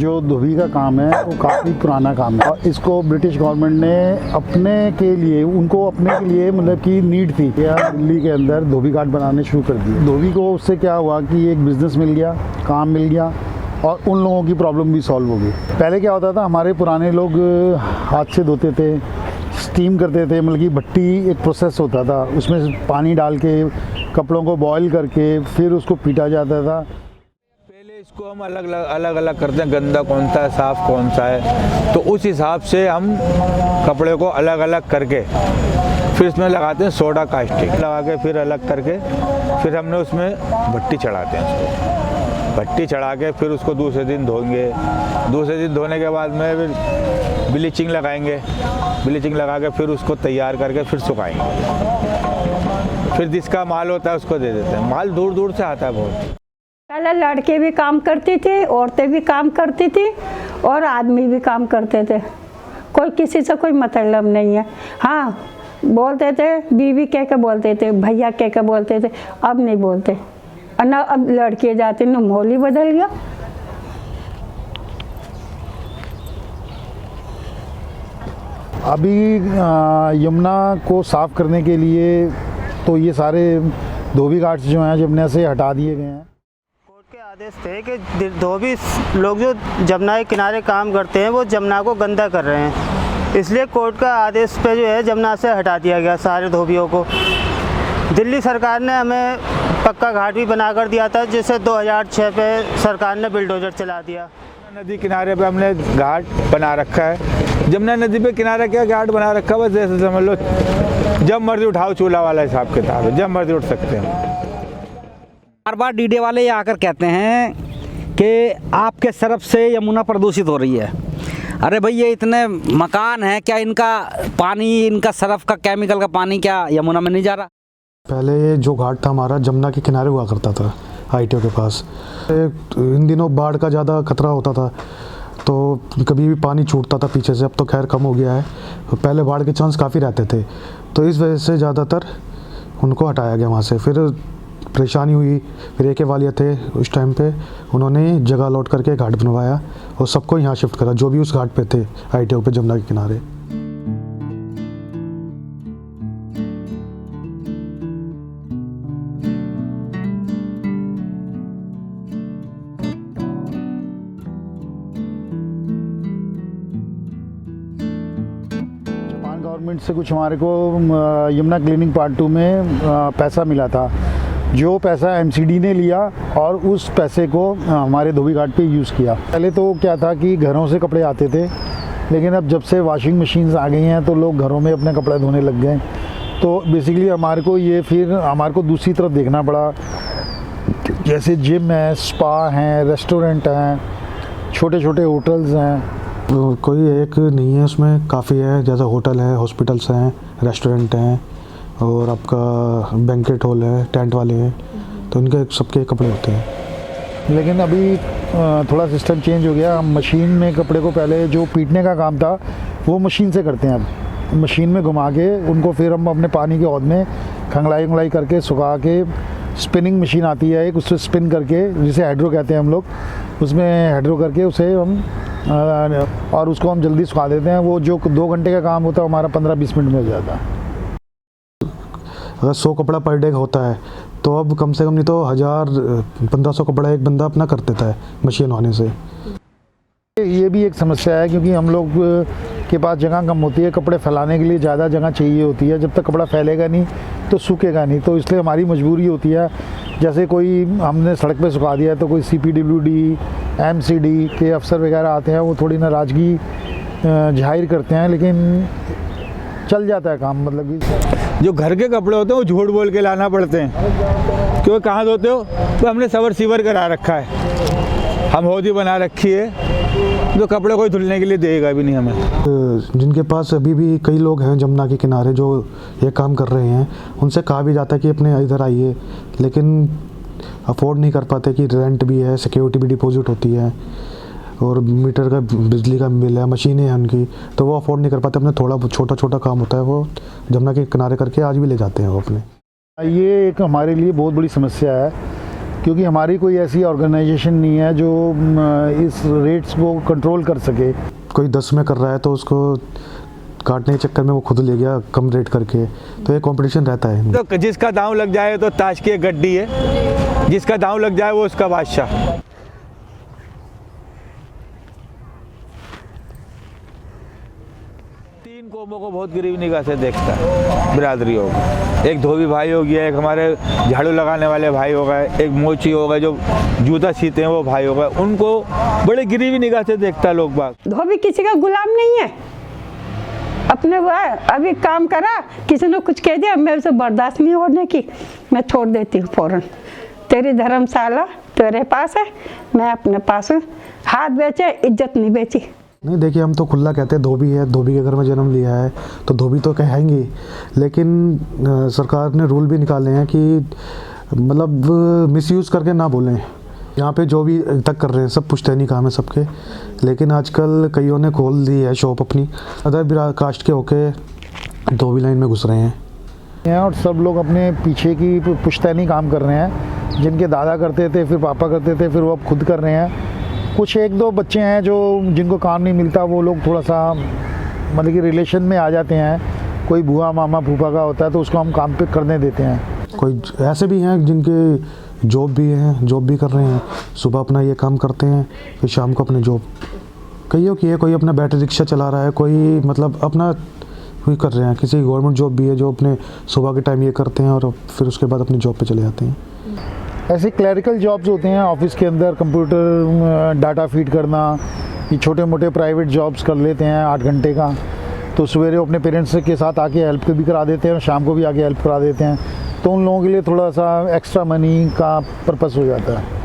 जो धोबी का काम है वो काफ़ी पुराना काम है और इसको ब्रिटिश गवर्नमेंट ने अपने के लिए मतलब कि नीड थी या दिल्ली के अंदर धोबी घाट बनाने शुरू कर दिए। धोबी को उससे क्या हुआ कि एक बिज़नेस मिल गया, काम मिल गया और उन लोगों की प्रॉब्लम भी सॉल्व हो गई। पहले क्या होता था, हमारे पुराने लोग हाथ से धोते थे, स्टीम करते थे, मतलब कि भट्टी एक प्रोसेस होता था, उसमें पानी डाल के कपड़ों को बॉईल करके फिर उसको पीटा जाता था। पहले इसको हम अलग अलग करते हैं, गंदा कौन सा है, साफ़ कौन सा है, तो उस हिसाब से हम कपड़े को अलग अलग करके फिर इसमें लगाते हैं सोडा कास्टिक लगा के, फिर अलग करके फिर हमने उसमें भट्टी चढ़ाते हैं। उसको भट्टी चढ़ा के फिर उसको दूसरे दिन धोएंगे। दूसरे दिन धोने के बाद में फिर ब्लीचिंग लगाएंगे, ब्लीचिंग लगा के फिर उसको तैयार करके फिर सुखाएंगे। फिर जिसका माल होता है उसको दे देते हैं। माल दूर दूर से आता है बहुत। पहले लड़के भी काम करती थी, औरतें भी काम करती थी और आदमी भी काम करते थे। कोई किसी से कोई मतलब नहीं है। हाँ, बोलते थे बीवी कह के बोलते थे, भैया कह के बोलते थे, अब नहीं बोलते। और ना अब लड़के जाते न, माहौल ही बदल गया। अभी यमुना को साफ़ करने के लिए तो ये सारे धोबी घाट्स जो हैं यमुना से हटा दिए गए हैं। कोर्ट के आदेश थे कि धोबी लोग जो जमुना के किनारे काम करते हैं वो जमुना को गंदा कर रहे हैं, इसलिए कोर्ट का आदेश पे जो है जमुना से हटा दिया गया सारे धोबियों को। दिल्ली सरकार ने हमें पक्का घाट भी बना कर दिया था, जिसे 2006 पे सरकार ने बिल्डोजर चला दिया। नदी किनारे पे हमने घाट बना रखा है। जमुना नदी पे किनारे क्या घाट बना रखा है, बस जैसे समझ लो जब मर्जी उठाओ चूल्हा वाला हिसाब किताब है, जब मर्जी उठ सकते हैं। बार बार डीडे वाले ये आकर कहते हैं कि आपके सरफ से यमुना प्रदूषित हो रही है। अरे भाई, ये इतने मकान हैं, क्या इनका पानी, इनका सरफ का केमिकल का पानी क्या यमुना में नहीं जा रहा? पहले ये जो घाट था हमारा जमुना के किनारे हुआ करता था, ITO के पास। इन दिनों बाढ़ का ज़्यादा खतरा होता था तो कभी भी पानी छूटता था पीछे से। अब तो खैर कम हो गया है, पहले बाढ़ के चांस काफ़ी रहते थे, तो इस वजह से ज़्यादातर उनको हटाया गया वहाँ से। फिर परेशानी हुई, फिर AK वालिया थे उस टाइम पे, उन्होंने जगह लौट करके घाट बनवाया और सबको यहाँ शिफ्ट करा जो भी उस घाट पे थे ITO पे जमुना के किनारे। गवर्नमेंट से कुछ हमारे को यमुना क्लीनिंग पार्ट 2 में पैसा मिला था। जो पैसा MCD ने लिया और उस पैसे को हमारे धोबी घाट पे यूज़ किया। पहले तो क्या था कि घरों से कपड़े आते थे, लेकिन अब जब से वॉशिंग मशीन्स आ गई हैं तो लोग घरों में अपने कपड़े धोने लग गए। तो बेसिकली हमारे को दूसरी तरफ देखना पड़ा, जैसे जिम है, स्पा हैं, रेस्टोरेंट हैं, छोटे छोटे होटल्स हैं। कोई एक नहीं है, उसमें काफ़ी है, जैसे होटल है, हॉस्पिटल्स हैं, रेस्टोरेंट हैं और आपका बैंकेट हॉल है, टेंट वाले हैं, तो इनके सबके कपड़े होते हैं। लेकिन अभी थोड़ा सिस्टम चेंज हो गया। मशीन में कपड़े को पहले जो पीटने का काम था वो मशीन से करते हैं। अब मशीन में घुमा के उनको फिर हम अपने पानी के हौद में खंगलाई करके सुखा के, स्पिनिंग मशीन आती है एक, उससे स्पिन करके, जिसे हाइड्रो कहते हैं हम लोग, उसमें हाइड्रो करके उसे हम और उसको हम जल्दी सुखा देते हैं। वो जो 2 घंटे का काम होता है हमारा 15-20 मिनट में हो जाता है। अगर 100 कपड़ा पर डे होता है तो अब कम से कम नहीं तो 1000-1500 कपड़ा एक बंदा अपना कर देता है मशीन होने से। ये भी एक समस्या है क्योंकि हम लोग के पास जगह कम होती है, कपड़े फैलाने के लिए ज़्यादा जगह चाहिए होती है। जब तक कपड़ा फैलेगा नहीं तो सूखेगा नहीं, तो इसलिए हमारी मजबूरी होती है। जैसे कोई हमने सड़क पे सुखा दिया तो कोई CPWD, MCD के अफसर वगैरह आते हैं, वो थोड़ी नाराज़गी जाहिर करते हैं, लेकिन चल जाता है काम। मतलब कि जो घर के कपड़े होते हैं वो झूठ बोल के लाना पड़ते हैं। क्यों, कहाँ धोते हो? तो हमने सवर सीवर करा रखा है, हम हौदी बना रखी है, जो कपड़े कोई धुलने के लिए देगा भी नहीं हमें। जिनके पास अभी भी कई लोग हैं जमुना के किनारे जो ये काम कर रहे हैं, उनसे कहा भी जाता है कि अपने इधर आइए, लेकिन अफोर्ड नहीं कर पाते कि रेंट भी है, सिक्योरिटी भी डिपॉजिट होती है और मीटर का बिजली का बिल है, मशीनें हैं उनकी, तो वो अफोर्ड नहीं कर पाते। अपने थोड़ा छोटा काम होता है वो जमुना के किनारे करके आज भी ले जाते हैं वो अपने। ये एक हमारे लिए बहुत बड़ी समस्या है क्योंकि हमारी कोई ऐसी ऑर्गेनाइजेशन नहीं है जो इस रेट्स को कंट्रोल कर सके। कोई 10 में कर रहा है तो उसको काटने के चक्कर में वो खुद ले गया कम रेट करके, तो ये कंपटीशन रहता है। तो जिसका दांव लग जाए तो ताश की एक गड्डी है, जिसका दांव लग जाए वो उसका बादशाह। तीन कौमों को बहुत गरीब निगाह से देखता है बिरादरियों को। एक धोबी भाई हो गया, एक हमारे झाड़ू लगाने वाले भाई हो गए, एक मोची हो गए जो जूता सीते हैं वो भाई हो गए, उनको बड़े गरीबी निगाह से देखता है लोग बाग। धोबी किसी का गुलाम नहीं है, अपने वो अभी काम करा, किसी ने कुछ कह दिया, मैं उसे बर्दाश्त नहीं होने की, मैं छोड़ देती हूँ फौरन। तेरी धर्मशाला तेरे पास है, मैं अपने पास हूँ। हाथ बेचे, इज्जत नहीं बेची। नहीं देखिए, हम तो खुला कहते हैं धोबी है, धोबी के घर में जन्म लिया है तो धोबी तो कहेंगे, लेकिन सरकार ने रूल भी निकाले हैं कि मतलब मिसयूज़ करके ना बोलें। यहाँ पे जो भी तक कर रहे हैं सब पुश्तैनी काम है सबके, लेकिन आजकल कईयों ने खोल दी है शॉप अपनी, अदर कास्ट के होके धोबी लाइन में घुस रहे हैं और सब लोग अपने पीछे की पुश्तैनी काम कर रहे हैं, जिनके दादा करते थे, फिर पापा करते थे, फिर वो अब खुद कर रहे हैं। कुछ एक दो बच्चे हैं जो जिनको काम नहीं मिलता, वो लोग थोड़ा सा मतलब कि रिलेशन में आ जाते हैं, कोई बुआ मामा फूफा का होता है तो उसको हम काम पे करने देते हैं। कोई ऐसे भी हैं जिनके जॉब भी हैं, जॉब भी कर रहे हैं, सुबह अपना ये काम करते हैं, फिर शाम को अपने जॉब। कईयों की है, कोई अपना बैटरी रिक्शा चला रहा है, कोई मतलब अपना वही कर रहे हैं। किसी की गवर्नमेंट जॉब भी है जो अपने सुबह के टाइम ये करते हैं और फिर उसके बाद अपनी जॉब पे चले जाते हैं। ऐसे क्लरिकल जॉब्स होते हैं ऑफिस के अंदर, कंप्यूटर डाटा फीड करना, ये छोटे मोटे प्राइवेट जॉब्स कर लेते हैं 8 घंटे का, तो सवेरे अपने पेरेंट्स के साथ आके हेल्प भी करा देते हैं और शाम को भी आके हेल्प करा देते हैं, तो उन लोगों के लिए थोड़ा सा एक्स्ट्रा मनी का पर्पस हो जाता है।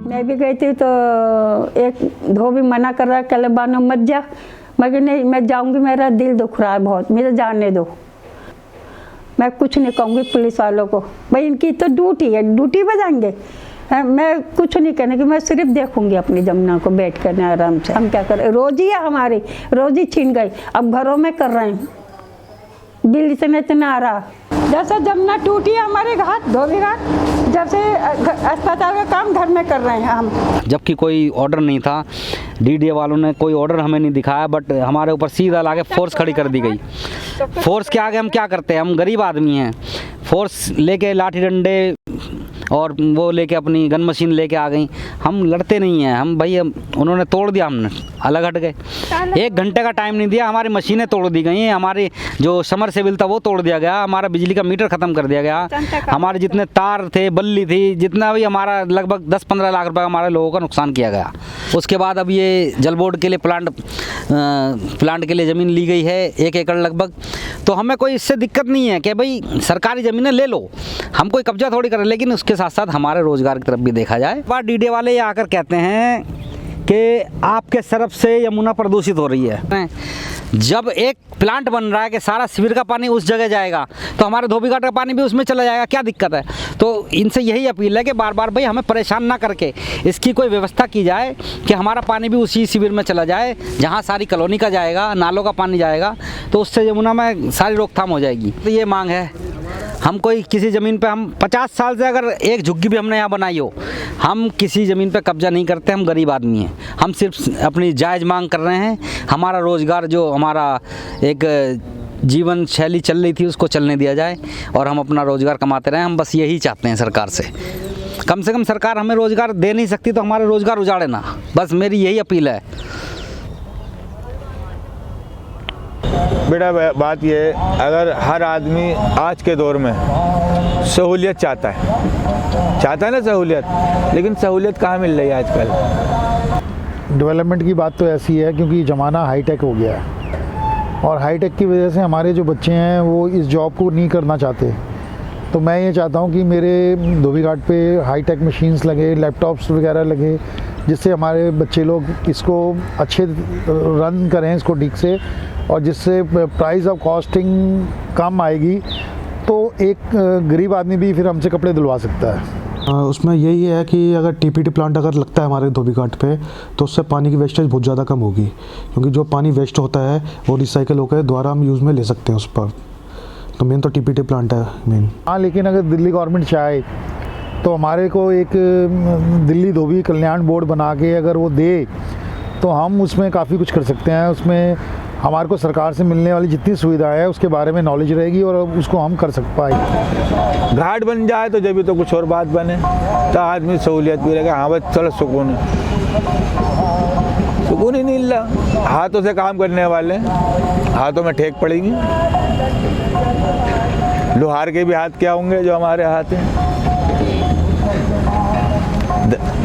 मैं भी गई थी तो एक धोबी मना कर रहा, कल बानो मत जा, मगर नहीं मैं जाऊंगी, मेरा दिल दुख रहा है बहुत, मुझे जाने दो। मैं कुछ नहीं कहूँगी पुलिस वालों को, भाई इनकी तो ड्यूटी है, ड्यूटी बजाएंगे। मैं कुछ नहीं कहने की, मैं सिर्फ देखूंगी अपनी जमुना को बैठ कर आराम से। हम क्या करें, रोजी है हमारी, रोजी छीन गई, अब घरों में कर रहे हैं, बिल इतना आ रहा। जैसे जमुना टूटी है हमारे घाट, धोबी घाट, जब से अस्पताल का काम घर में कर रहे हैं हम। जबकि कोई ऑर्डर नहीं था, डीडीए वालों ने कोई ऑर्डर हमें नहीं दिखाया, बट हमारे ऊपर सीधा लाके फोर्स खड़ी कर दी गई। फोर्स के आगे हम क्या करते हैं, हम गरीब आदमी हैं। फोर्स लेके लाठी डंडे और वो लेके अपनी गन मशीन लेके आ गई, हम लड़ते नहीं हैं। हम भाई उन्होंने तोड़ दिया, हमने अलग हट गए। 1 घंटे का टाइम नहीं दिया, हमारी मशीनें तोड़ दी गई, हमारी जो समरसेबल था वो तोड़ दिया गया, हमारा बिजली का मीटर ख़त्म कर दिया गया, हमारे जितने तार थे, बल्ली थी, जितना भी हमारा लगभग 10-15 लाख रुपए हमारे लोगों का नुकसान किया गया। उसके बाद अब ये जल बोर्ड के लिए प्लांट के लिए ज़मीन ली गई है 1 एकड़ लगभग, तो हमें कोई इससे दिक्कत नहीं है कि भाई सरकारी ज़मीनें ले लो, हम कोई कब्जा थोड़ी करें, लेकिन उसके साथ साथ हमारे रोज़गार की तरफ भी देखा जाए। बार डीडीए वाले ये आकर कहते हैं कि आपके तरफ से यमुना प्रदूषित हो रही है। जब एक प्लांट बन रहा है कि सारा शिविर का पानी उस जगह जाएगा, तो हमारे धोबी घाट का पानी भी उसमें चला जाएगा, क्या दिक्कत है। तो इनसे यही अपील है कि बार बार भाई हमें परेशान ना करके इसकी कोई व्यवस्था की जाए कि हमारा पानी भी उसी शिविर में चला जाए जहाँ सारी कॉलोनी का जाएगा, नालों का पानी जाएगा, तो उससे यमुना में सारी रोकथाम हो जाएगी। तो ये मांग है। हम कोई किसी ज़मीन पे, हम 50 साल से अगर एक झुग्गी भी हमने यहाँ बनाई हो, हम किसी ज़मीन पे कब्जा नहीं करते, हम गरीब आदमी हैं, हम सिर्फ अपनी जायज़ मांग कर रहे हैं। हमारा रोज़गार, जो हमारा एक जीवन शैली चल रही थी, उसको चलने दिया जाए और हम अपना रोज़गार कमाते रहें। हम बस यही चाहते हैं सरकार से कम सरकार हमें रोज़गार दे नहीं सकती तो हमारे रोज़गार उजाड़े ना, बस मेरी यही अपील है। बेटा बात ये है, अगर हर आदमी आज के दौर में सहूलियत चाहता है ना सहूलियत, लेकिन सहूलियत कहाँ मिल रही है आजकल। डेवलपमेंट की बात तो ऐसी है क्योंकि ज़माना हाईटेक हो गया है और हाईटेक की वजह से हमारे जो बच्चे हैं वो इस जॉब को नहीं करना चाहते, तो मैं ये चाहता हूँ कि मेरे धोबी घाट पे हाईटेक मशीन्स लगे, लैपटॉप्स वगैरह लगे, जिससे हमारे बच्चे लोग इसको अच्छे रन करें इसको ठीक से, और जिससे प्राइस ऑफ कॉस्टिंग कम आएगी, तो एक गरीब आदमी भी फिर हमसे कपड़े धुलवा सकता है। उसमें यही है कि अगर टीपीटी प्लांट अगर लगता है हमारे धोबी घाट पे, तो उससे पानी की वेस्टेज बहुत ज़्यादा कम होगी, क्योंकि जो पानी वेस्ट होता है वो रिसाइकिल होकर दोबारा हम यूज़ में ले सकते हैं उस पर। तो मेन तो टीपीटी प्लांट है मेन। हाँ, लेकिन अगर दिल्ली गवर्नमेंट चाहे तो हमारे को एक दिल्ली धोबी कल्याण बोर्ड बना के अगर वो दे, तो हम उसमें काफ़ी कुछ कर सकते हैं। उसमें हमारे को सरकार से मिलने वाली जितनी सुविधाएं है उसके बारे में नॉलेज रहेगी और उसको हम कर पाएंगे। घाट बन जाए तो जब भी तो कुछ और बात बने, तो आदमी सहूलियत भी रहेगा। हाँ बस चलो सुकून ही नहीं मिल रहा। हाथों से काम करने वाले हाथों में ठेक पड़ेगी। लोहार के भी हाथ क्या होंगे जो हमारे हाथ हैं।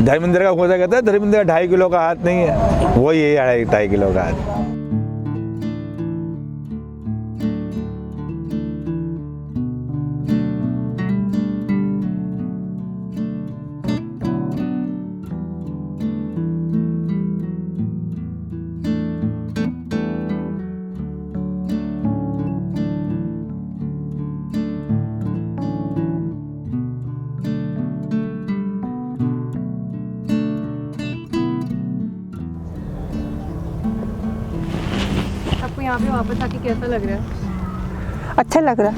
धर्मेंद्र का खोजा कहता है धर्मेंद्र का 2.5 किलो का हाथ नहीं है, वही है 2.5 किलो का हाथ। आपको यहाँ पे वापस आके कैसा लग रहा है? अच्छा लग रहा है।